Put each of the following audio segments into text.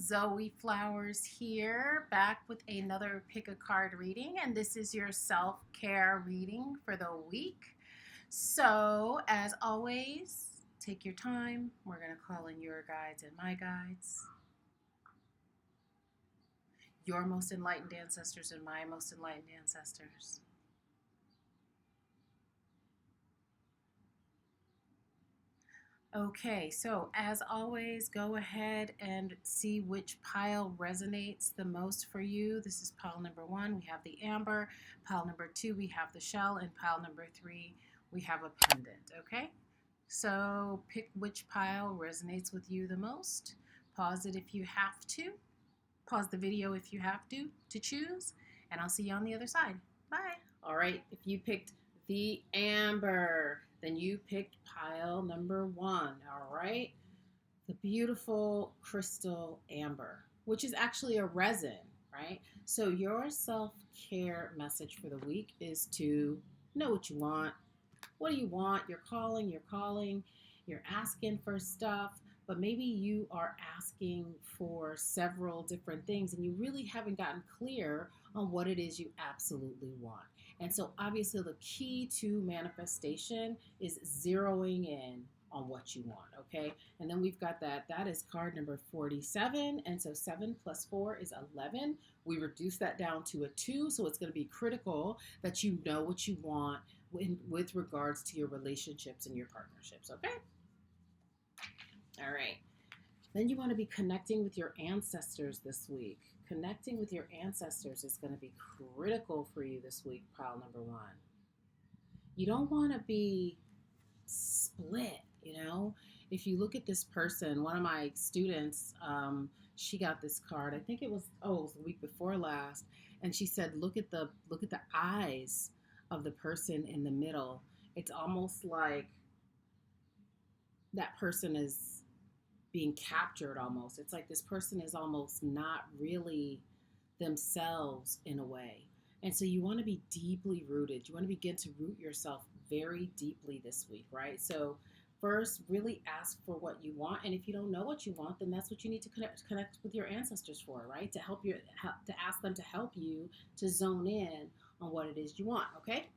Zoe Flowers here, back with another pick a card reading, and this is your self-care reading for the week. So, as always, take your time. We're going to call in your guides and my guides, your most enlightened ancestors and my most enlightened ancestors. Okay, so as always, go ahead and see which pile resonates the most for you. This is pile number 1, we have the amber. Pile number 2, we have the shell. And pile number 3, we have a pendant, okay? So pick which pile resonates with you the most. Pause it if you have to. Pause the video if you have to choose. And I'll see you on the other side. Bye. All right, if you picked the amber, then you picked pile number 1, all right? The beautiful crystal amber, which is actually a resin, right? So your self-care message for the week is to know what you want. What do you want? You're calling, you're asking for stuff, but maybe you are asking for several different things and you really haven't gotten clear on what it is you absolutely want. And so obviously the key to manifestation is zeroing in on what you want, okay? And then we've got that is card number 47, and so 7 plus 4 is 11. We reduce that down to a 2, so it's going to be critical that you know what you want with regards to your relationships and your partnerships, okay? All right. Then you want to be connecting with your ancestors this week. Connecting with your ancestors is going to be critical for you this week, pile number 1. You don't want to be split, you know? If you look at this person, one of my students, she got this card. I think it was the week before last, and she said, look at the eyes of the person in the middle. It's almost like that person is being captured almost. It's like this person is almost not really themselves in a way. And so you want to be deeply rooted. You want to begin to root yourself very deeply this week, right? So first, really ask for what you want. And if you don't know what you want, then that's what you need to connect with your ancestors for, right? To help you, to ask them to help you to zone in on what it is you want, okay?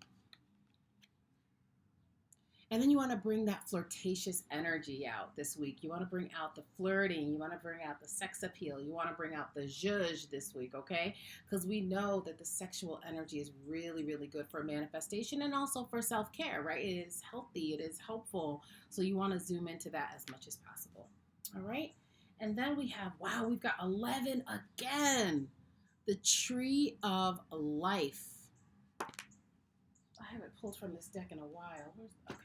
And then you want to bring that flirtatious energy out this week. You want to bring out the flirting. You want to bring out the sex appeal. You want to bring out the zhuzh this week, okay? Because we know that the sexual energy is really, really good for manifestation and also for self-care, right? It is healthy. It is helpful. So you want to zoom into that as much as possible, all right? And then we have, wow, we've got 11 again. The Tree of Life. I haven't pulled from this deck in a while. Okay.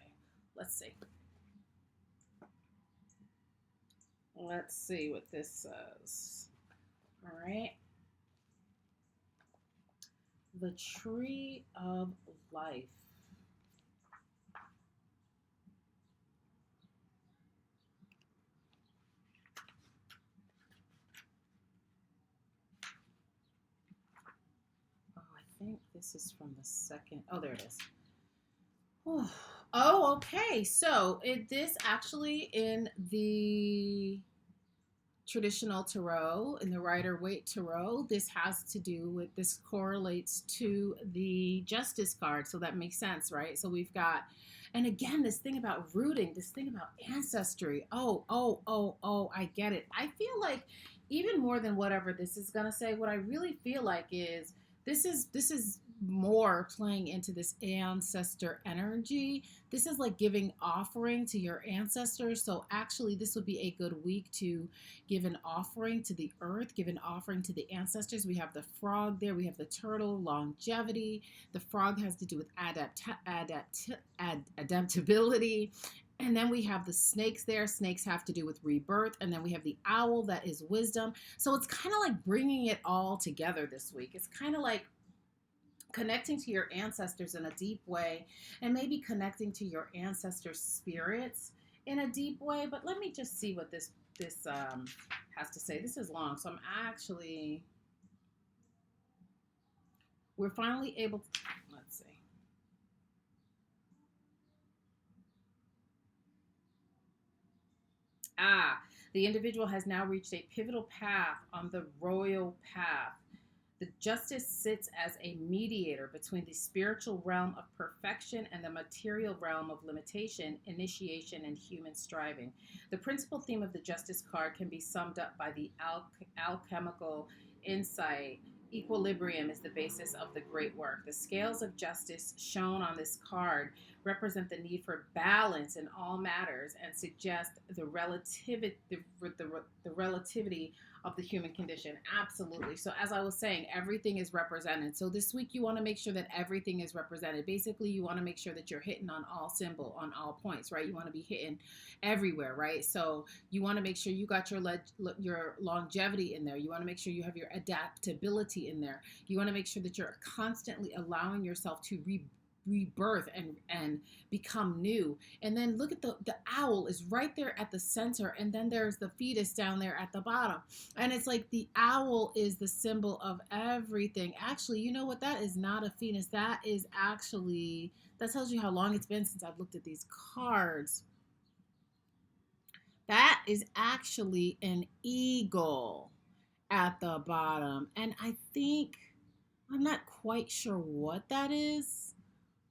Let's see. Let's see what this says. All right. The Tree of Life. Oh, I think this is from the second. Oh, there it is. Oh, okay. So this actually in the traditional tarot, in the Rider-Waite tarot, this has to do with, this correlates to the Justice card. So that makes sense, right? So we've got, and again, this thing about rooting, this thing about ancestry. Oh, I get it. I feel like even more than whatever this is going to say, what I really feel like is this is more playing into this ancestor energy. This is like giving offering to your ancestors. So actually this would be a good week to give an offering to the earth, give an offering to the ancestors. We have the frog there. We have the turtle, longevity. The frog has to do with adaptability. And then we have the snakes there. Snakes have to do with rebirth. And then we have the owl, that is wisdom. So it's kind of like bringing it all together this week. It's kind of like connecting to your ancestors in a deep way, and maybe connecting to your ancestors' spirits in a deep way. But let me just see what this has to say. This is long, so we're finally able to, let's see. The individual has now reached a pivotal path on the royal path. The justice sits as a mediator between the spiritual realm of perfection and the material realm of limitation, initiation, and human striving. The principal theme of the justice card can be summed up by the alchemical insight. Equilibrium is the basis of the great work. The scales of justice shown on this card represent the need for balance in all matters and suggest the relativity of the human condition. Absolutely. So as I was saying, everything is represented. So this week you want to make sure that everything is represented. Basically, you want to make sure that you're hitting on all points, right? You want to be hitting everywhere, right? So you want to make sure you got your longevity in there. You want to make sure you have your adaptability in there. You want to make sure that you're constantly allowing yourself to rebirth and become new. And then look at the owl is right there at the center, and then there's the fetus down there at the bottom, and it's like the owl is the symbol of everything. Actually, you know what, that is not a fetus, that is actually, that tells you how long it's been since I've looked at these cards. That is actually an eagle at the bottom, and I think, I'm not quite sure what that is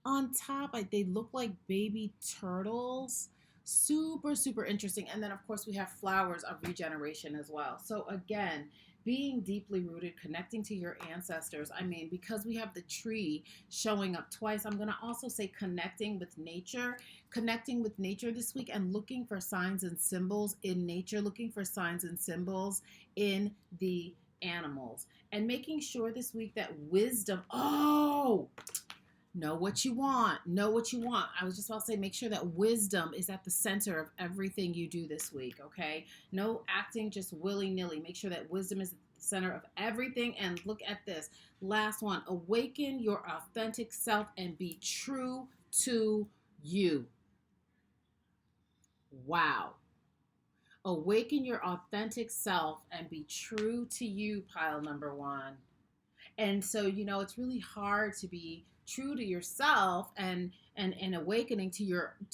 on top. They look like baby turtles. Super, super interesting. And then, of course, we have flowers of regeneration as well. So, again, being deeply rooted, connecting to your ancestors. I mean, because we have the tree showing up twice, I'm going to also say connecting with nature this week, and looking for signs and symbols in nature, looking for signs and symbols in the animals, and making sure this week that wisdom, know what you want. Know what you want. I was just about to say, make sure that wisdom is at the center of everything you do this week, okay? No acting just willy-nilly. Make sure that wisdom is at the center of everything. And look at this. Last one. Awaken your authentic self and be true to you. Wow. Awaken your authentic self and be true to you, pile number one. And so, it's really hard to be true to yourself and awakening to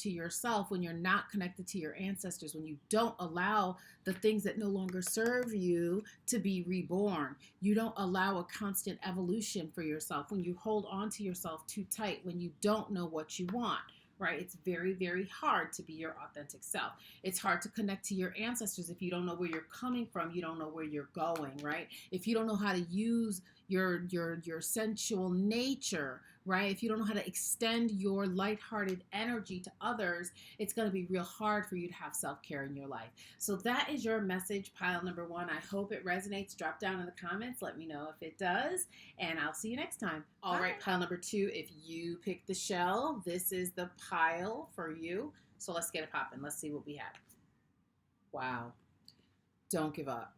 yourself when you're not connected to your ancestors, when you don't allow the things that no longer serve you to be reborn. You don't allow a constant evolution for yourself, when you hold on to yourself too tight, when you don't know what you want. Right? It's very, very hard to be your authentic self. It's hard to connect to your ancestors if you don't know where you're coming from. You don't know where you're going, right? If you don't know how to use your sensual nature, right? If you don't know how to extend your lighthearted energy to others, it's going to be real hard for you to have self-care in your life. So that is your message, pile number one. I hope it resonates. Drop down in the comments. Let me know if it does, and I'll see you next time. All right, pile number two, if you pick the shell, this is the pile for you. So let's get it popping. Let's see what we have. Wow. Don't give up.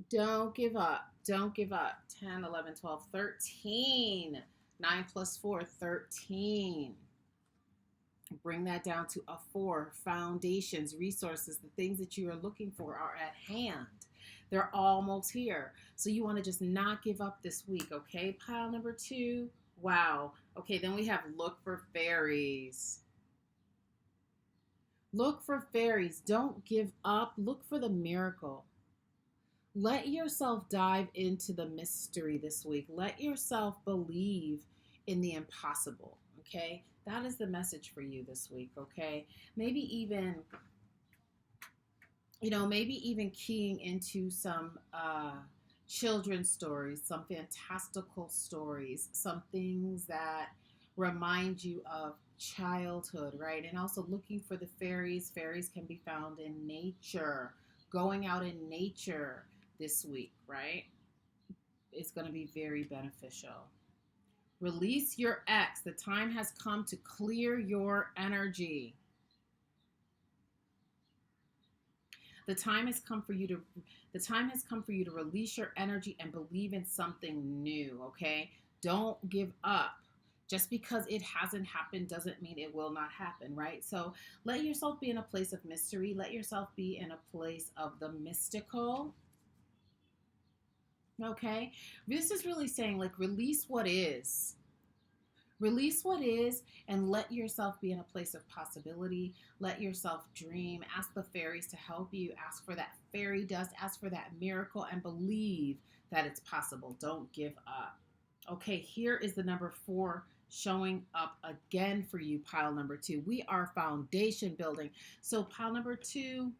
Don't give up. Don't give up. 10, 11, 12, 13. 9 plus 4, 13. Bring that down to a 4. Foundations, resources, the things that you are looking for are at hand. They're almost here. So you want to just not give up this week, okay? Pile number 2. Wow. Okay, then we have look for fairies. Look for fairies. Don't give up. Look for the miracle. Let yourself dive into the mystery this week. Let yourself believe in the impossible, okay? That is the message for you this week, okay? Maybe even keying into some children's stories, some fantastical stories, some things that remind you of childhood, right? And also looking for the fairies. Fairies can be found in nature. Going out in nature this week, right? It's going to be very beneficial. Release your ex. The time has come to clear your energy. The time has come for you to release your energy and believe in something new, okay? Don't give up. Just because it hasn't happened doesn't mean it will not happen, right? So let yourself be in a place of mystery. Let yourself be in a place of the mystical. Okay? This is really saying, like, release what is. Release what is and let yourself be in a place of possibility. Let yourself dream. Ask the fairies to help you. Ask for that fairy dust. Ask for that miracle and believe that it's possible. Don't give up. Okay, here is the number 4 showing up again for you, pile number 2. We are foundation building. So, pile number 2,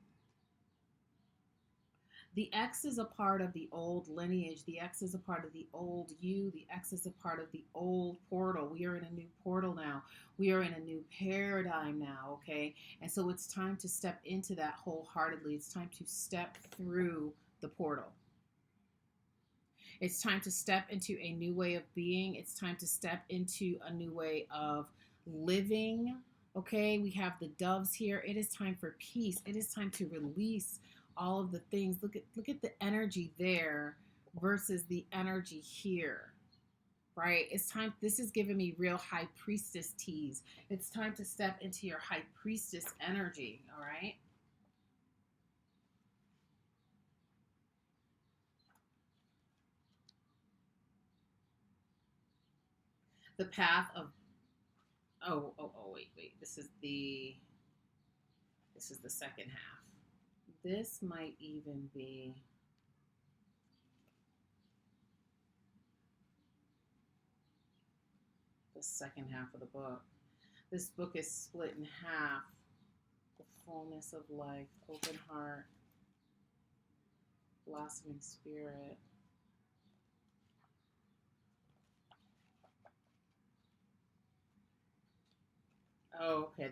the X is a part of the old lineage. The X is a part of the old you. The X is a part of the old portal. We are in a new portal now. We are in a new paradigm now, okay? And so it's time to step into that wholeheartedly. It's time to step through the portal. It's time to step into a new way of being. It's time to step into a new way of living. Okay, we have the doves here. It is time for peace. It is time to release all of the things. Look at the energy there versus the energy here. Right? It's time. This is giving me real high priestess tease. It's time to step into your high priestess energy. All right. The path of wait. This is the second half. This might even be the second half of the book. This book is split in half. The fullness of life, open heart, blossoming spirit. Oh, okay.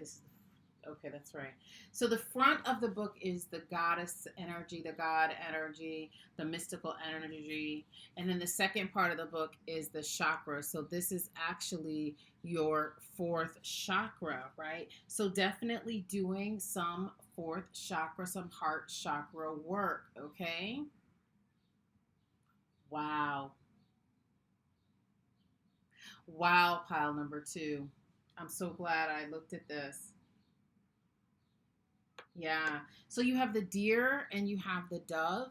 Okay, that's right. So the front of the book is the goddess energy, the god energy, the mystical energy, and then the second part of the book is the chakra. So this is actually your fourth chakra, right? So definitely doing some fourth chakra, some heart chakra work, okay? Wow. Wow, pile number 2. I'm so glad I looked at this. Yeah. So you have the deer and you have the dove.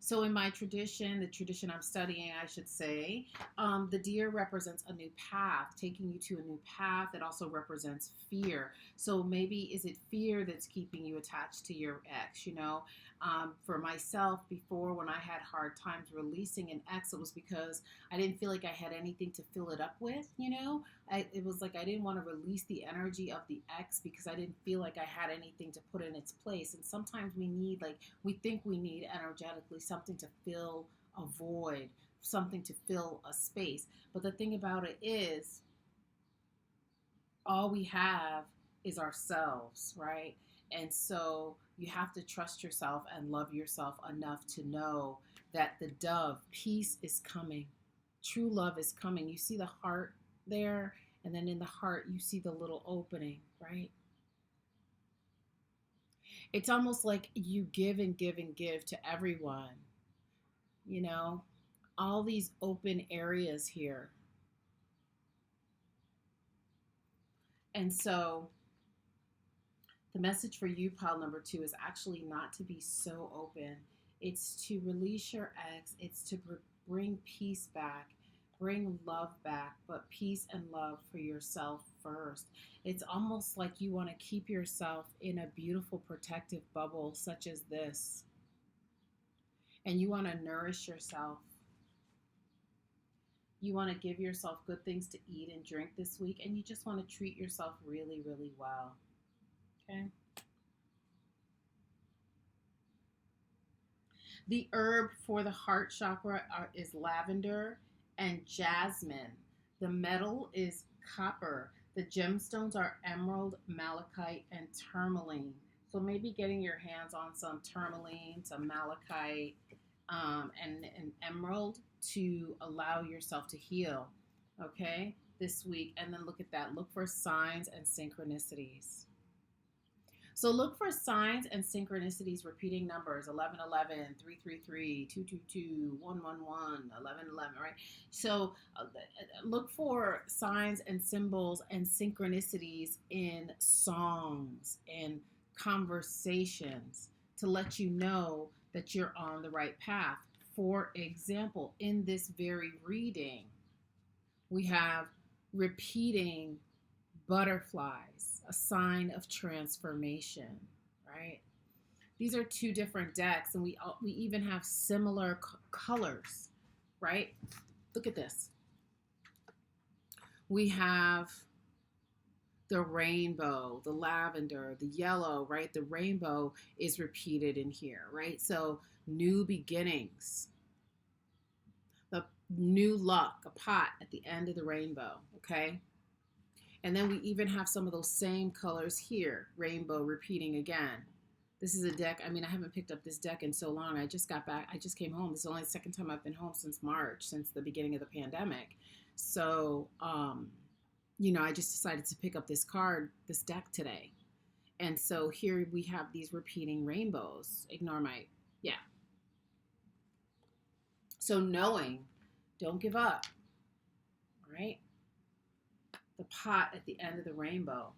So in my tradition, the tradition I'm studying, I should say, the deer represents a new path, taking you to a new path. It also represents fear. So maybe is it fear that's keeping you attached to your ex? For myself, before when I had hard times releasing an ex, it was because I didn't feel like I had anything to fill it up with. It was like I didn't want to release the energy of the ex because I didn't feel like I had anything to put in its place. And sometimes we think we need energetically something to fill a void, something to fill a space. But the thing about it is, all we have is ourselves, right? And so you have to trust yourself and love yourself enough to know that the dove, peace is coming. True love is coming. You see the heart there, and then in the heart, you see the little opening, right? It's almost like you give and give and give to everyone, you know, all these open areas here. And so the message for you, pile number 2, is actually not to be so open. It's to release your ex. It's to bring peace back, bring love back, but peace and love for yourself first. It's almost like you want to keep yourself in a beautiful protective bubble such as this. And you want to nourish yourself. You want to give yourself good things to eat and drink this week, and you just want to treat yourself really, really well. Okay? The herb for the heart chakra is lavender and jasmine. The metal is copper. The gemstones are emerald, malachite, and tourmaline. So maybe getting your hands on some tourmaline, some malachite, and emerald to allow yourself to heal, okay, this week. And then look at that. Look for signs and synchronicities. So look for signs and synchronicities, repeating numbers, 1111, 333, 222, 111, 1111, right? So look for signs and symbols and synchronicities in songs and conversations to let you know that you're on the right path. For example, in this very reading, We have repeating butterflies, a sign of transformation, right? These are two different decks, and we even have similar colors, right? Look at this. We have the rainbow, the lavender, the yellow, right? The rainbow is repeated in here, right? So new beginnings, the new luck, a pot at the end of the rainbow, okay? And then we even have some of those same colors here, rainbow repeating again. This is a deck. I mean, I haven't picked up this deck in so long. I just got back. I just came home. This is only the second time I've been home since March, since the beginning of the pandemic. So, I just decided to pick up this deck today. And so here we have these repeating rainbows. Ignore my, yeah. So knowing, don't give up, right? The pot at the end of the rainbow,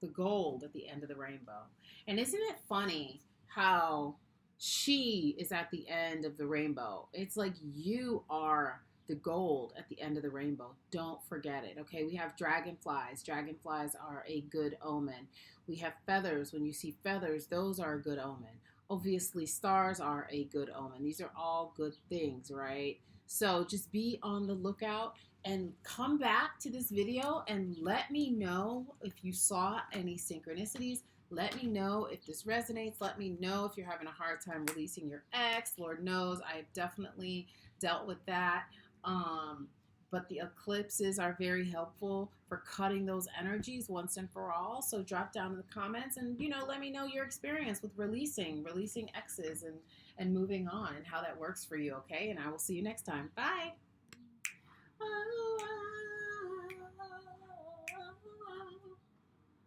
the gold at the end of the rainbow. And isn't it funny how she is at the end of the rainbow? It's like you are the gold at the end of the rainbow. Don't forget it, okay? We have dragonflies. Dragonflies are a good omen. We have feathers. When you see feathers, those are a good omen. Obviously, stars are a good omen. These are all good things, right? So just be on the lookout and come back to this video and let me know if you saw any synchronicities. Let me know if this resonates. Let me know if you're having a hard time releasing your ex. Lord knows I've definitely dealt with that. But the eclipses are very helpful for cutting those energies once and for all. So drop down in the comments and, let me know your experience with releasing exes and moving on and how that works for you, okay? And I will see you next time. Bye.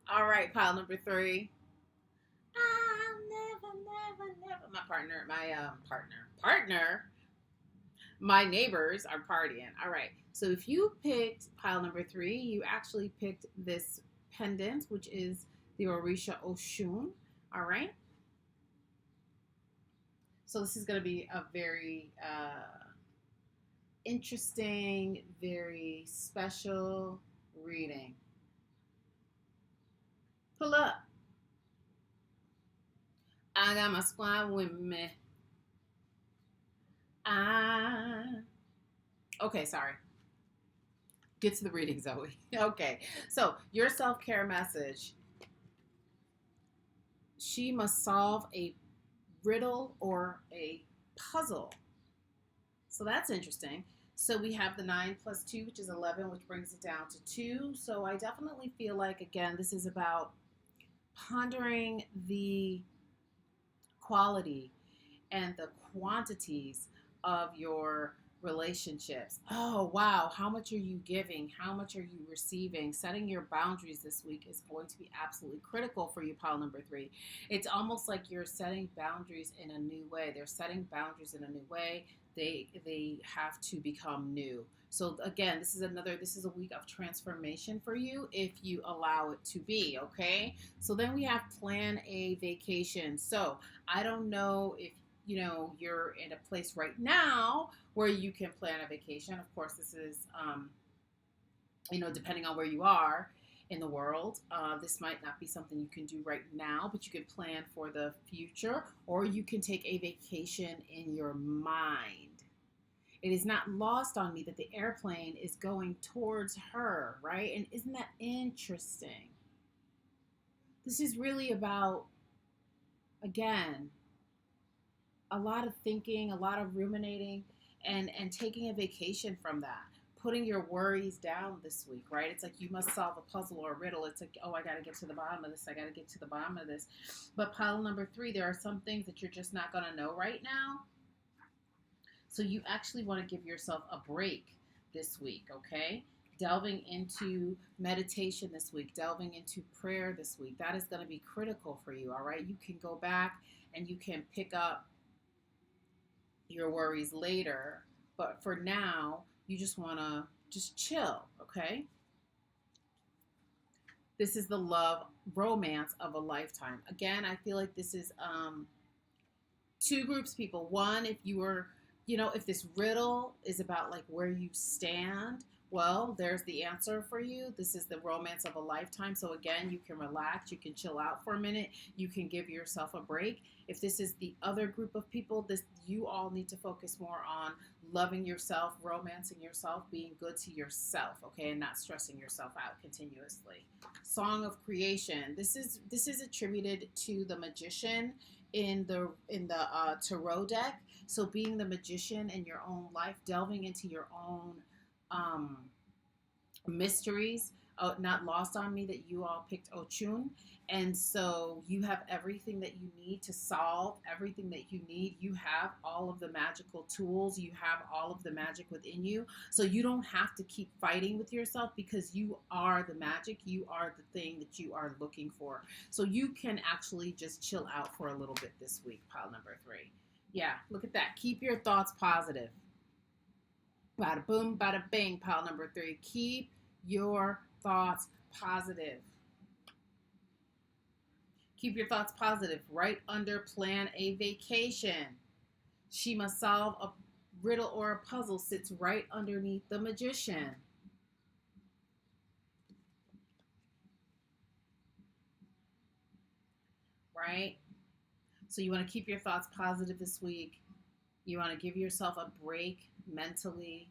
All right, pile number 3. I'll never. My neighbors are partying. All right. So if you picked pile number 3, you actually picked this pendant, which is the Orisha Oshun. All right. So this is going to be a very interesting, very special reading. Pull up. I got my squad with me. Okay, sorry. Get to the reading, Zoe. Okay, so your self-care message. She must solve a riddle or a puzzle. So that's interesting. So we have the 9 plus 2, which is 11, which brings it down to 2. So I definitely feel like, again, this is about pondering the quality and the quantities of your relationships. Oh, wow. How much are you giving? How much are you receiving? Setting your boundaries this week is going to be absolutely critical for you, pile number 3. It's almost like you're setting boundaries in a new way. They're setting boundaries in a new way. They have to become new. So again, this is a week of transformation for you if you allow it to be, okay? So then we have plan a vacation. So I don't know if you're in a place right now where you can plan a vacation. Of course, this is, depending on where you are in the world, this might not be something you can do right now, but you can plan for the future, or you can take a vacation in your mind. It is not lost on me that the airplane is going towards her, right? And isn't that interesting? This is really about, again, a lot of thinking, a lot of ruminating, and taking a vacation from that. Putting your worries down this week, right? It's like you must solve a puzzle or a riddle. It's like, oh, I got to get to the bottom of this. I got to get to the bottom of this. But pile number 3, there are some things that you're just not going to know right now. So you actually want to give yourself a break this week, okay? Delving into meditation this week, delving into prayer this week. That is going to be critical for you, all right? You can go back and you can pick up your worries later, but for now, you just want to just chill, okay? This is the love romance of a lifetime. Again, I feel like this is 2 groups of people. One, if you are, if this riddle is about like where you stand, Well, there's the answer for you. This is the romance of a lifetime. So again, you can relax, you can chill out for a minute, you can give yourself a break. If this is the other group of people, this you all need to focus more on loving yourself, romancing yourself, being good to yourself, okay, and not stressing yourself out continuously. Song of Creation. This is attributed to the magician in the tarot deck. So being the magician in your own life, delving into your own um, mysteries. Not lost on me that you all picked Ochun. And so you have everything that you need to solve everything that you need. You have all of the magical tools. You have all of the magic within you. So you don't have to keep fighting with yourself because you are the magic. You are the thing that you are looking for. So you can actually just chill out for a little bit this week, pile number 3. Yeah, look at that. Keep your thoughts positive. Bada boom, bada bing, pile number 3. Keep your thoughts positive. Keep your thoughts positive. Right under plan a vacation. She must solve a riddle or a puzzle sits right underneath the magician. Right? So you want to keep your thoughts positive this week. You want to give yourself a break mentally.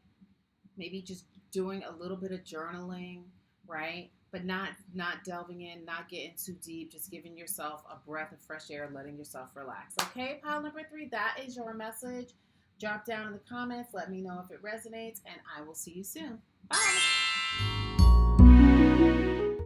Maybe just doing a little bit of journaling, right? But not delving in, not getting too deep, just giving yourself a breath of fresh air, letting yourself relax. Okay, pile number 3, that is your message. Drop down in the comments, let me know if it resonates, and I will see you soon. Bye.